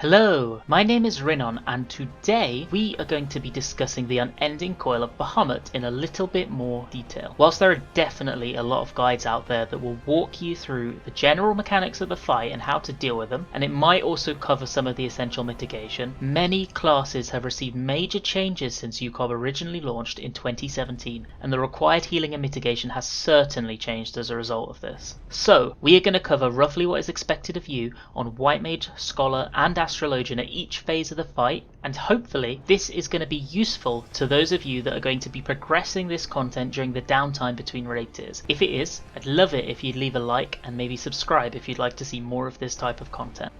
Hello, my name is Rinon and today we are going to be discussing the unending coil of Bahamut in a little bit more detail. Whilst there are definitely a lot of guides out there that will walk you through the general mechanics of the fight and how to deal with them, and it might also cover some of the essential mitigation, many classes have received major changes since UCoB originally launched in 2017, and the required healing and mitigation has certainly changed as a result of this. So, we are going to cover roughly what is expected of you on White Mage, Scholar and Astrologian at each phase of the fight, and hopefully this is going to be useful to those of you that are going to be progressing this content during the downtime between raid tiers. If it is, I'd love it if you'd leave a like and maybe subscribe if you'd like to see more of this type of content.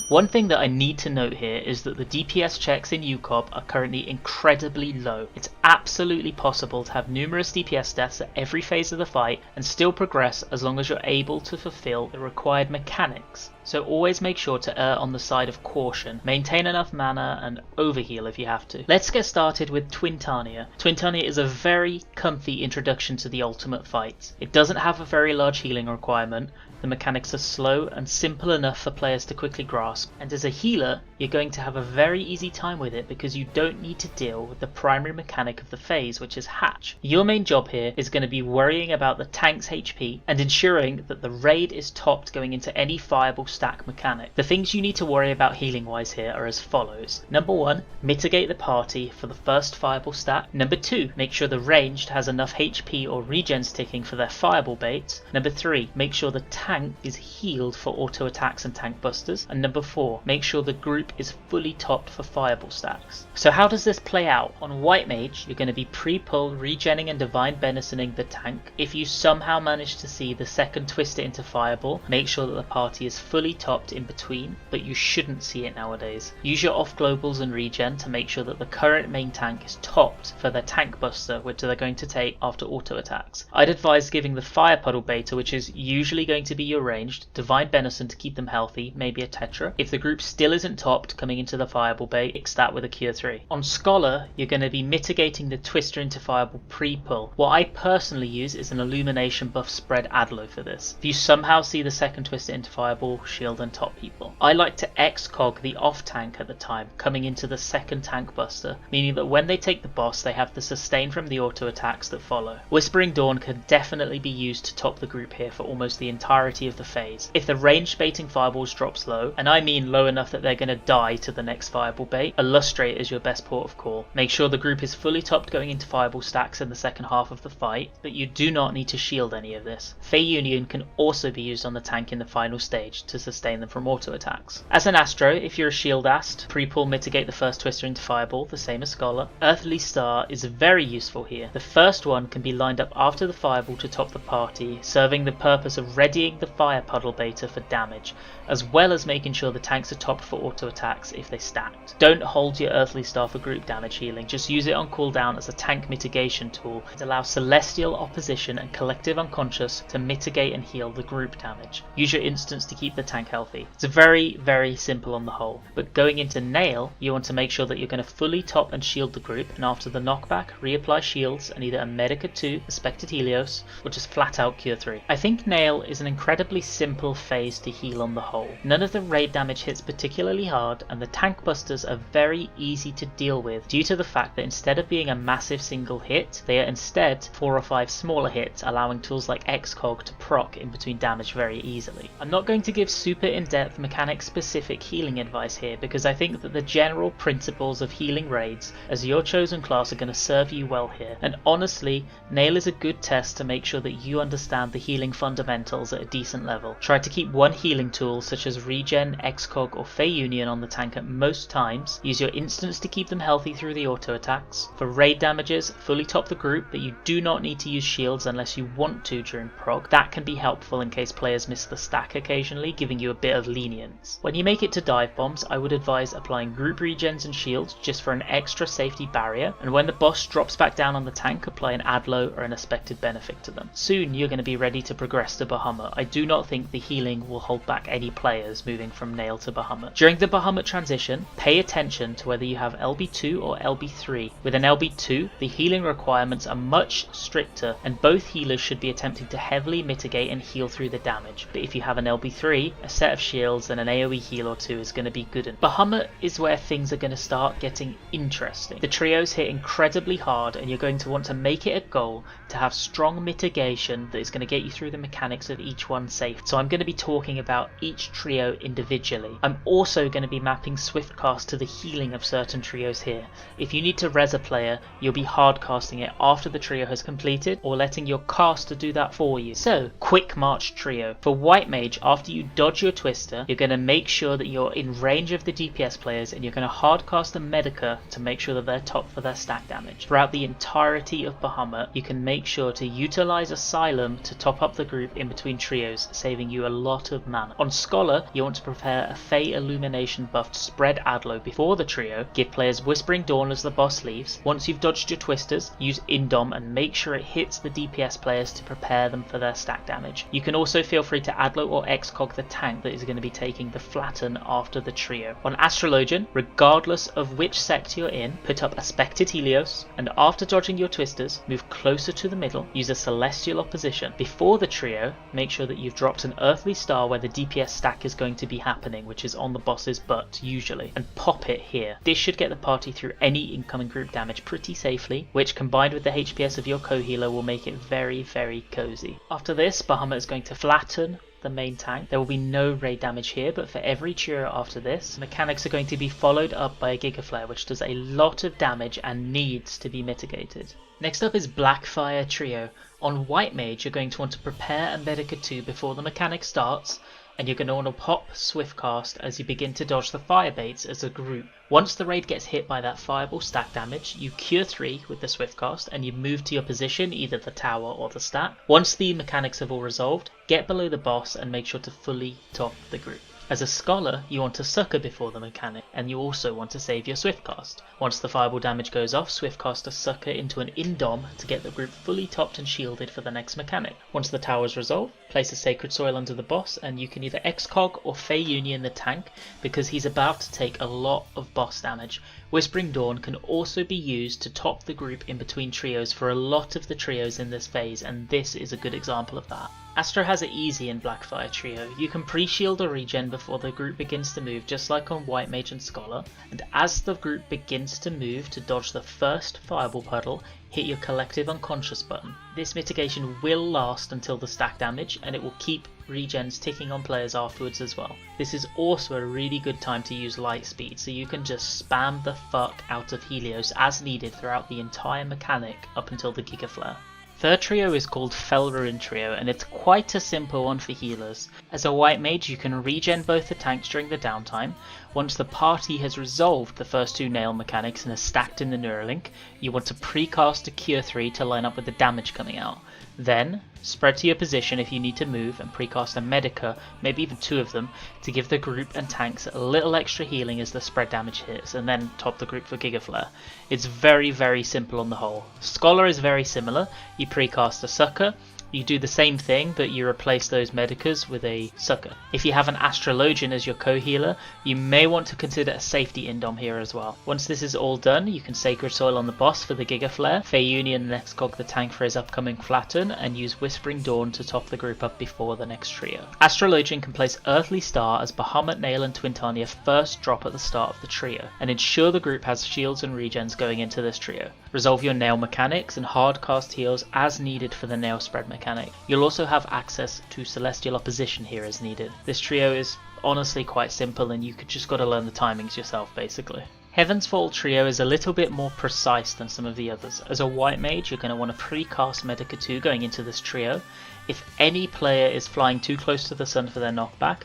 One thing that I need to note here is that the DPS checks in UCoB are currently incredibly low. It's absolutely possible to have numerous DPS deaths at every phase of the fight and still progress as long as you're able to fulfill the required mechanics. So always make sure to err on the side of caution, maintain enough mana and overheal if you have to. Let's get started with Twintania. Twintania is a very comfy introduction to the ultimate fight. It doesn't have a very large healing requirement, the mechanics are slow and simple enough for players to quickly grasp, and as a healer you're going to have a very easy time with it because you don't need to deal with the primary mechanic of the phase, which is hatch. Your main job here is going to be worrying about the tank's HP and ensuring that the raid is topped going into any viable stack mechanic. The things you need to worry about healing wise here are as follows. Number 1, mitigate the party for the first fireball stack. Number 2, make sure the ranged has enough HP or regens ticking for their fireball baits. Number 3, make sure the tank is healed for auto attacks and tank busters. And number 4, make sure the group is fully topped for fireball stacks. So how does this play out? On White Mage, you're going to be pre-pull, regenning and divine benisoning the tank. If you somehow manage to see the second twister into fireball, make sure that the party is fully topped in between, but you shouldn't see it nowadays. Use your off globals and regen to make sure that the current main tank is topped for their tank buster, which they're going to take after auto attacks. I'd advise giving the fire puddle beta, which is usually going to be your ranged, divine benison to keep them healthy, maybe a tetra. If the group still isn't topped coming into the fireball bait, fix that with a cure 3. On Scholar, you're going to be mitigating the twister into fireball pre-pull. What I personally use is an illumination buff spread Adlo for this. If you somehow see the second twister into fireball, shield and top people. I like to XCOG the off tank at the time, coming into the second tank buster, meaning that when they take the boss they have the sustain from the auto attacks that follow. Whispering Dawn can definitely be used to top the group here for almost the entirety of the phase. If the ranged baiting fireballs drops low, and I mean low enough that they're going to die to the next fireball bait, Illustrate is your best port of call. Make sure the group is fully topped going into fireball stacks in the second half of the fight, but you do not need to shield any of this. Fey Union can also be used on the tank in the final stage to sustain them from auto attacks. As an Astro, if you're a shield ast, pre-pull mitigate the first twister into fireball, the same as Scholar. Earthly Star is very useful here. The first one can be lined up after the fireball to top the party, serving the purpose of readying the fire puddle beta for damage, as well as making sure the tanks are topped for auto attacks if they stacked. Don't hold your Earthly Star for group damage healing, just use it on cooldown as a tank mitigation tool. It allows Celestial Opposition and Collective Unconscious to mitigate and heal the group damage. Use your instants to keep the tank healthy. It's very simple on the whole, but going into Nael, you want to make sure that you're going to fully top and shield the group, and after the knockback, reapply shields and either a Medica 2, Respected Helios, or just flat out Cure 3. I think Nael is an incredibly simple phase to heal on the whole. None of the raid damage hits particularly hard, and the tank busters are very easy to deal with due to the fact that instead of being a massive single hit, they are instead 4 or 5 smaller hits, allowing tools like XCOG to proc in between damage very easily. I'm not going to give super in-depth mechanic specific healing advice here because I think that the general principles of healing raids as your chosen class are going to serve you well here, and honestly Nael is a good test to make sure that you understand the healing fundamentals at a decent level. Try to keep one healing tool such as regen, XCOG or Fey Union on the tank at most times. Use your instants to keep them healthy through the auto attacks. For raid damages, fully top the group, but you do not need to use shields unless you want to during proc. That can be helpful in case players miss the stack occasionally, giving you a bit of lenience. When you make it to dive bombs, I would advise applying group regens and shields just for an extra safety barrier, and when the boss drops back down on the tank, apply an Adlo or an expected benefit to them. Soon you're going to be ready to progress to Bahamut. I do not think the healing will hold back any players moving from Nael to Bahamut. During the Bahamut transition, pay attention to whether you have LB2 or LB3. With an LB2, the healing requirements are much stricter and both healers should be attempting to heavily mitigate and heal through the damage. But if you have an LB3, a set of shields and an AoE heal or two is going to be good. Bahamut is where things are going to start getting interesting. The trios hit incredibly hard and you're going to want to make it a goal to have strong mitigation that is going to get you through the mechanics of each one safe. So I'm going to be talking about each trio individually. I'm also going to be mapping swift cast to the healing of certain trios here. If you need to res a player, you'll be hard casting it after the trio has completed or letting your caster do that for you. So, quick march trio. For White Mage, after you dodge your Twister, you're going to make sure that you're in range of the DPS players and you're going to hard cast a Medica to make sure that they're top for their stack damage. Throughout the entirety of Bahamut, you can make sure to utilize Asylum to top up the group in between trios, saving you a lot of mana. On Scholar, you want to prepare a Fey Illumination buffed spread Adlo before the trio, give players Whispering Dawn as the boss leaves. Once you've dodged your Twisters, use Indom and make sure it hits the DPS players to prepare them for their stack damage. You can also feel free to Adlo or XCOG the tank that is going to be taking the Flatten after the trio. On Astrologian, regardless of which sect you're in, put up a Spected Helios, and after dodging your Twisters, move closer to the middle, use a Celestial Opposition. Before the trio, make sure that you've dropped an Earthly Star where the DPS stack is going to be happening, which is on the boss's butt usually, and pop it here. This should get the party through any incoming group damage pretty safely, which combined with the HPS of your co-healer will make it very, very cozy. After this, Bahamut is going to flatten the main tank. There will be no raid damage here, but for every trio after this, mechanics are going to be followed up by a Giga Flare, which does a lot of damage and needs to be mitigated. Next up is Blackfire Trio. On White Mage, you're going to want to prepare a Medica 2 before the mechanic starts, and you're going to want to pop Swiftcast as you begin to dodge the fire baits as a group. Once the raid gets hit by that fireball stack damage, you cure 3 with the Swiftcast and you move to your position, either the tower or the stack. Once the mechanics have all resolved, get below the boss and make sure to fully top the group. As a Scholar, you want to Succor before the mechanic, and you also want to save your Swiftcast. Once the fireball damage goes off, Swiftcast a Succor into an Indom to get the group fully topped and shielded for the next mechanic. Once the tower is resolved, place a Sacred Soil under the boss, and you can either XCOG or Fey Union the tank, because he's about to take a lot of boss damage. Whispering Dawn can also be used to top the group in between trios for a lot of the trios in this phase, and this is a good example of that. Astro has it easy in Blackfire Trio. You can pre-shield or regen before the group begins to move, just like on White Mage and Scholar, and as the group begins to move to dodge the first Fireball Puddle, hit your Collective Unconscious button. This mitigation will last until the stack damage, and it will keep regens ticking on players afterwards as well. This is also a really good time to use Light Speed, so you can just spam the fuck out of Helios as needed throughout the entire mechanic up until the Giga Flare. Third trio is called Felruin Trio, and it's quite a simple one for healers. As a White Mage, you can regen both the tanks during the downtime. Once the party has resolved the first two Nael mechanics and is stacked in the Neuralink, you want to precast a Cure 3 to line up with the damage coming out. Then, spread to your position if you need to move and precast a Medica, maybe even 2 of them, to give the group and tanks a little extra healing as the spread damage hits, and then top the group for Giga Flare. It's very, very simple on the whole. Scholar is very similar. You precast a Succor, you do the same thing, but you replace those Medicas with a Succor. If you have an Astrologian as your co-healer, you may want to consider a safety Indom here as well. Once this is all done, you can Sacred Soil on the boss for the Giga Flare, Fey Union and XCOG the tank for his upcoming Flatten, and use Whispering Dawn to top the group up before the next trio. Astrologian can place Earthly Star as Bahamut, Nael and Twintania first drop at the start of the trio, and ensure the group has shields and regens going into this trio. Resolve your Nael mechanics and hard cast heals as needed for the Nael spread mechanic. You'll also have access to Celestial Opposition here as needed. This trio is honestly quite simple, and you just gotta learn the timings yourself basically. Heaven's Fall Trio is a little bit more precise than some of the others. As a White Mage, you're going to want to precast Medica 2 going into this trio. If any player is flying too close to the sun for their knockback,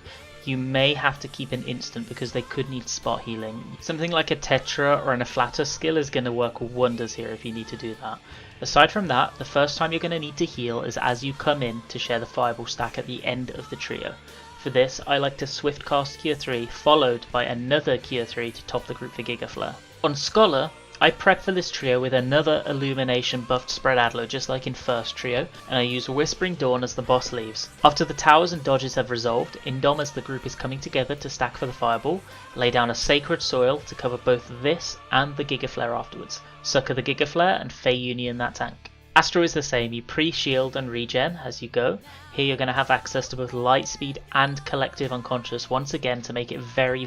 you may have to keep an instant because they could need spot healing. Something like a Tetra or an Afflatus skill is going to work wonders here if you need to do that. Aside from that, the first time you're going to need to heal is as you come in to share the Fireball stack at the end of the trio. For this, I like to Swift cast Cure 3 followed by another Cure 3 to top the group for Giga Flare. On Scholar, I prep for this trio with another illumination buffed spread Adler just like in first trio, and I use Whispering Dawn as the boss leaves. After the towers and dodges have resolved, Indom as the group is coming together to stack for the fireball, lay down a Sacred Soil to cover both this and the Giga Flare afterwards, sucker the Giga Flare and Fey Union that tank. Astro is the same, you pre-shield and regen as you go. Here you're going to have access to both Lightspeed and Collective Unconscious once again to make it very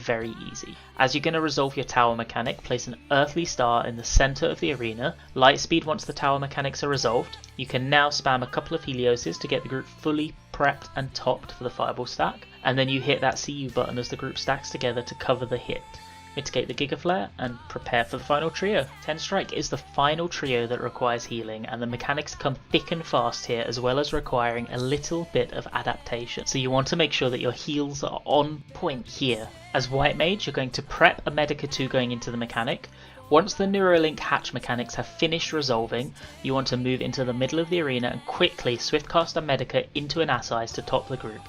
easy. As you're going to resolve your tower mechanic, place an Earthly Star in the centre of the arena. Lightspeed once the tower mechanics are resolved. You can now spam a couple of Helioses to get the group fully prepped and topped for the fireball stack, and then you hit that CU button as the group stacks together to cover the hit. Mitigate the Giga Flare, and prepare for the final trio. 10 Strike is the final trio that requires healing, and the mechanics come thick and fast here, as well as requiring a little bit of adaptation. So you want to make sure that your heals are on point here. As White Mage, you're going to prep a Medica 2 going into the mechanic. Once the Neuralink hatch mechanics have finished resolving, you want to move into the middle of the arena and quickly Swiftcast a Medica into an Assize to top the group.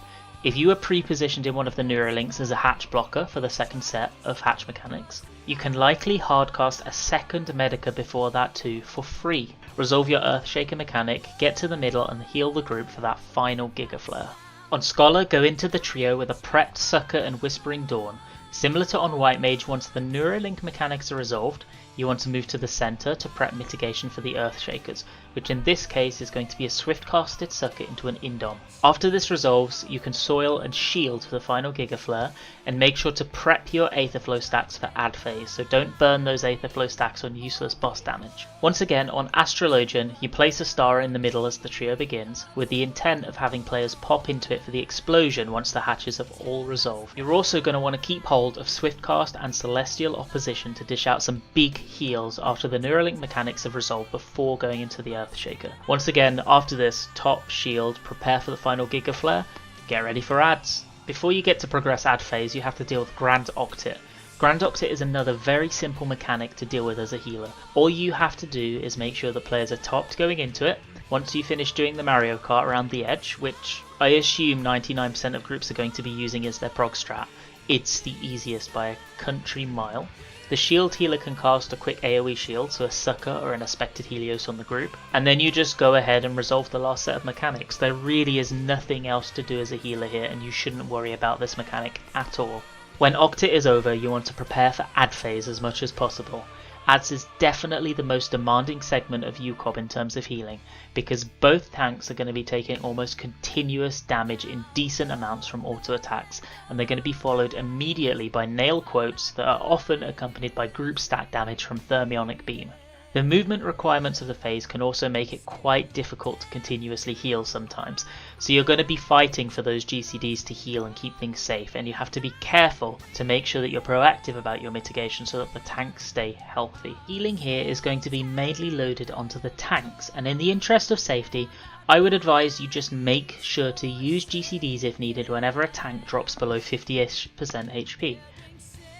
If you are pre-positioned in one of the Neuralinks as a hatch blocker for the second set of hatch mechanics, you can likely hardcast a second Medica before that too for free. Resolve your Earthshaker mechanic, get to the middle and heal the group for that final Giga Flare. On Scholar, go into the trio with a prepped Sucker and Whispering Dawn. Similar to on White Mage, once the Neuralink mechanics are resolved, you want to move to the centre to prep mitigation for the Earthshakers, which in this case is going to be a swift casted Sucker into an Indom. After this resolves, you can soil and shield for the final Giga Flare, and make sure to prep your Aetherflow stacks for Ad Phase, so don't burn those Aetherflow stacks on useless boss damage. Once again, on Astrologian, you place a star in the middle as the trio begins, with the intent of having players pop into it for the explosion once the hatches have all resolved. You're also going to want to keep hold of Swiftcast and Celestial Opposition to dish out some big heals after the Neuralink mechanics have resolved before going into the Earthshaker. Once again, after this, top, shield, prepare for the final Giga Flare, get ready for ads. Before you get to progress ad phase, you have to deal with Grand Octet. Grand Octet is another very simple mechanic to deal with as a healer. All you have to do is make sure the players are topped going into it. Once you finish doing the Mario Kart around the edge, which I assume 99% of groups are going to be using as their prog strat, it's the easiest by a country mile. The shield healer can cast a quick AoE shield, so a Sucker or an Aspected Helios on the group, and then you just go ahead and resolve the last set of mechanics. There really is nothing else to do as a healer here, and you shouldn't worry about this mechanic at all. When Octet is over, you want to prepare for ad phase as much as possible. Ads is definitely the most demanding segment of UCoB in terms of healing, because both tanks are going to be taking almost continuous damage in decent amounts from auto attacks, and they're going to be followed immediately by Nael quotes that are often accompanied by group stack damage from Thermionic Beam. The movement requirements of the phase can also make it quite difficult to continuously heal sometimes, so you're going to be fighting for those GCDs to heal and keep things safe, and you have to be careful to make sure that you're proactive about your mitigation so that the tanks stay healthy. Healing here is going to be mainly loaded onto the tanks, and in the interest of safety, I would advise you just make sure to use GCDs if needed whenever a tank drops below 50% HP.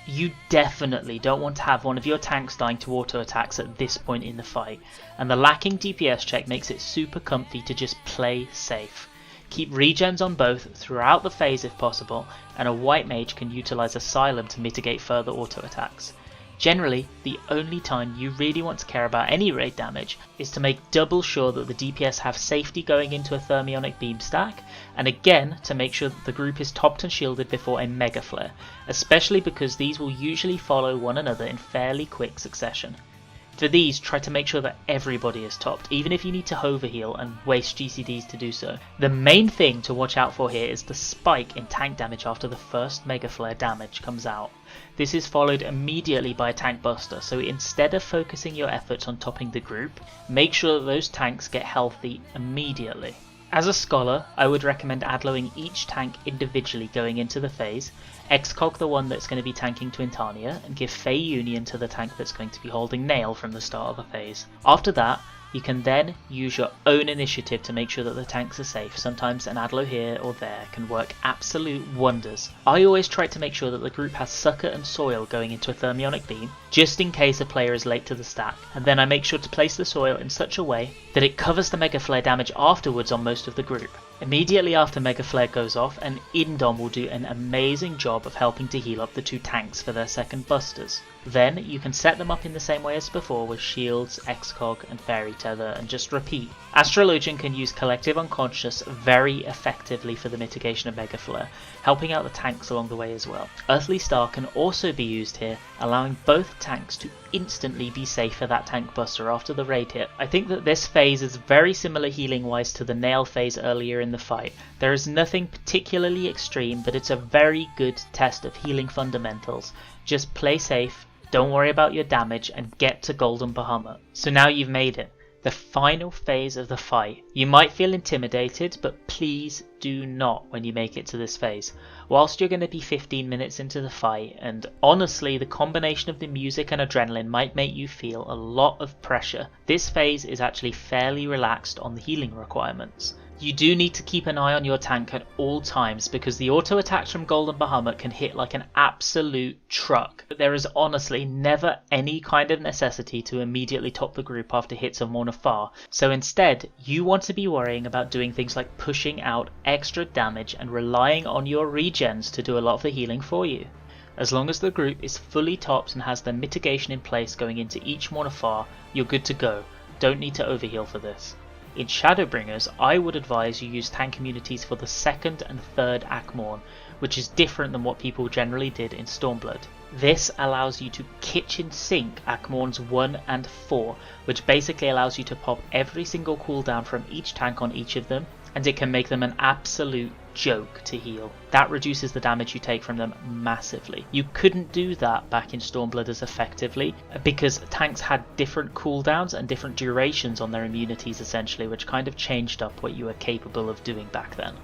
You definitely don't want to have one of your tanks dying to auto attacks at this point in the fight, and the lacking DPS check makes it super comfy to just play safe. Keep regens on both throughout the phase if possible, and a White Mage can utilise Asylum to mitigate further auto attacks. Generally, the only time you really want to care about any raid damage is to make double sure that the DPS have safety going into a Thermionic Beam stack, and again to make sure that the group is topped and shielded before a Mega Flare, especially because these will usually follow one another in fairly quick succession. For these, try to make sure that everybody is topped, even if you need to hover heal and waste GCDs to do so. The main thing to watch out for here is the spike in tank damage after the first Mega Flare damage comes out. This is followed immediately by a tank buster, so instead of focusing your efforts on topping the group, make sure that those tanks get healthy immediately. As a scholar, I would recommend adloing each tank individually going into the phase, excog the one that's going to be tanking Twintania, and give Fey Union to the tank that's going to be holding Nael from the start of the phase. After that, you can then use your own initiative to make sure that the tanks are safe. Sometimes an adlo here or there can work absolute wonders. I always try to make sure that the group has Sucker and Soil going into a Thermionic Beam, just in case a player is late to the stack, and then I make sure to place the Soil in such a way that it covers the Mega Flare damage afterwards on most of the group. Immediately after Mega Flare goes off, an Indom will do an amazing job of helping to heal up the two tanks for their second busters. Then you can set them up in the same way as before with shields, XCOG and Fairy Tether and just repeat. Astrologian can use Collective Unconscious very effectively for the mitigation of Mega Flare, helping out the tanks along the way as well. Earthly Star can also be used here, allowing both tanks to instantly be safe for that tank buster after the raid hit. I think that this phase is very similar healing wise to the Nael phase earlier in the fight. There is nothing particularly extreme, but it's a very good test of healing fundamentals. Just play safe, don't worry about your damage, and get to Golden Bahamut. So now you've made it. The final phase of the fight. You might feel intimidated, but please do not when you make it to this phase. Whilst you're going to be 15 minutes into the fight, and honestly the combination of the music and adrenaline might make you feel a lot of pressure, this phase is actually fairly relaxed on the healing requirements. You do need to keep an eye on your tank at all times because the auto attacks from Golden Bahamut can hit like an absolute truck. But there is honestly never any kind of necessity to immediately top the group after hits of Morna Far, so instead you want to be worrying about doing things like pushing out extra damage and relying on your regens to do a lot of the healing for you. As long as the group is fully topped and has their mitigation in place going into each Morna Far, you're good to go. Don't need to overheal for this. In Shadowbringers, I would advise you use tank immunities for the second and third Akmorn, which is different than what people generally did in Stormblood. This allows you to kitchen sink Akmorns 1 and 4, which basically allows you to pop every single cooldown from each tank on each of them, and it can make them an absolute joke to heal. That reduces the damage you take from them massively. You couldn't do that back in Stormblood as effectively because tanks had different cooldowns and different durations on their immunities essentially, which kind of changed up what you were capable of doing back then.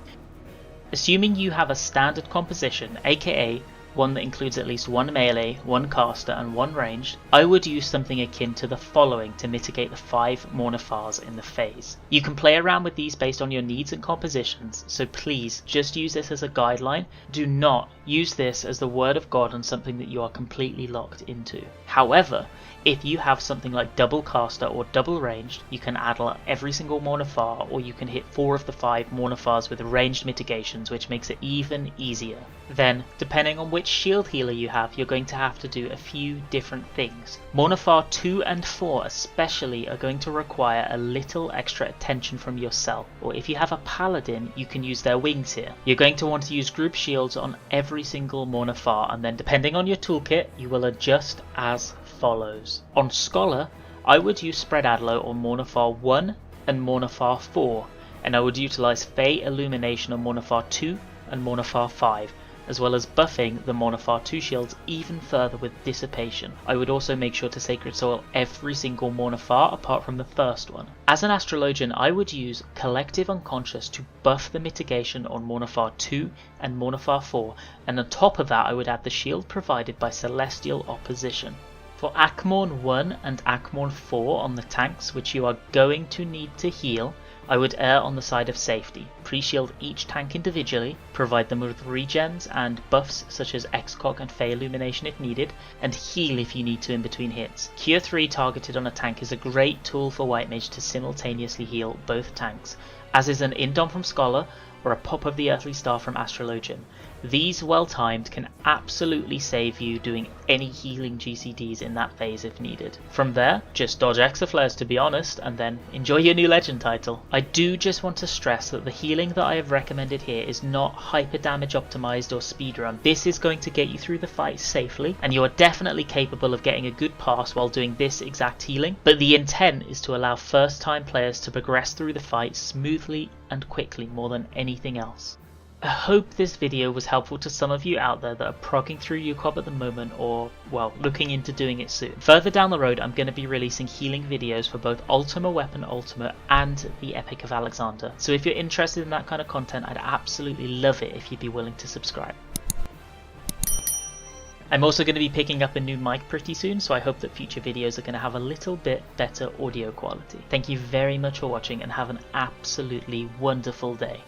Assuming you have a standard composition, aka one that includes at least one melee, one caster and one ranged, I would use something akin to the following to mitigate the 5 Morna Fars in the phase. You can play around with these based on your needs and compositions, so please just use this as a guideline. Do not use this as the word of God on something that you are completely locked into. However, if you have something like double caster or double ranged, you can add every single Morna Far, or you can hit 4 of the 5 Morna Fars with ranged mitigations, which makes it even easier. Then, depending on which shield healer you have, you're going to have to do a few different things. Morna Far 2 and 4 especially are going to require a little extra attention from yourself, or if you have a paladin, you can use their wings here. You're going to want to use group shields on every single Morna Far, and then depending on your toolkit, you will adjust as follows. On Scholar, I would use Spread Adlo on Morna Far 1 and Morna Far 4, and I would utilise Fey Illumination on Morna Far 2 and Morna Far 5, as well as buffing the Morna Far 2 shields even further with Dissipation. I would also make sure to Sacred Soil every single Morna Far apart from the first one. As an Astrologian, I would use Collective Unconscious to buff the mitigation on Morna Far 2 and Morna Far 4, and on top of that I would add the shield provided by Celestial Opposition. For Akmorn 1 and Akmorn 4 on the tanks, which you are going to need to heal, I would err on the side of safety, pre-shield each tank individually, provide them with regens and buffs such as XCOG and Fey Illumination if needed, and heal if you need to in between hits. Cure 3 targeted on a tank is a great tool for White Mage to simultaneously heal both tanks, as is an Indom from Scholar or a pop of the Earthly Star from Astrologian. These well timed can absolutely save you doing any healing GCDs in that phase if needed. From there, just dodge Exaflares to be honest, and then enjoy your new legend title. I do just want to stress that the healing that I have recommended here is not hyper damage optimized or speedrun. This is going to get you through the fight safely, and you are definitely capable of getting a good pass while doing this exact healing, but the intent is to allow first time players to progress through the fight smoothly and quickly more than anything else. I hope this video was helpful to some of you out there that are progging through UCoB at the moment or, well, looking into doing it soon. Further down the road I'm going to be releasing healing videos for both Ultima Weapon Ultimate and the Epic of Alexander, so if you're interested in that kind of content I'd absolutely love it if you'd be willing to subscribe. I'm also going to be picking up a new mic pretty soon, so I hope that future videos are going to have a little bit better audio quality. Thank you very much for watching and have an absolutely wonderful day.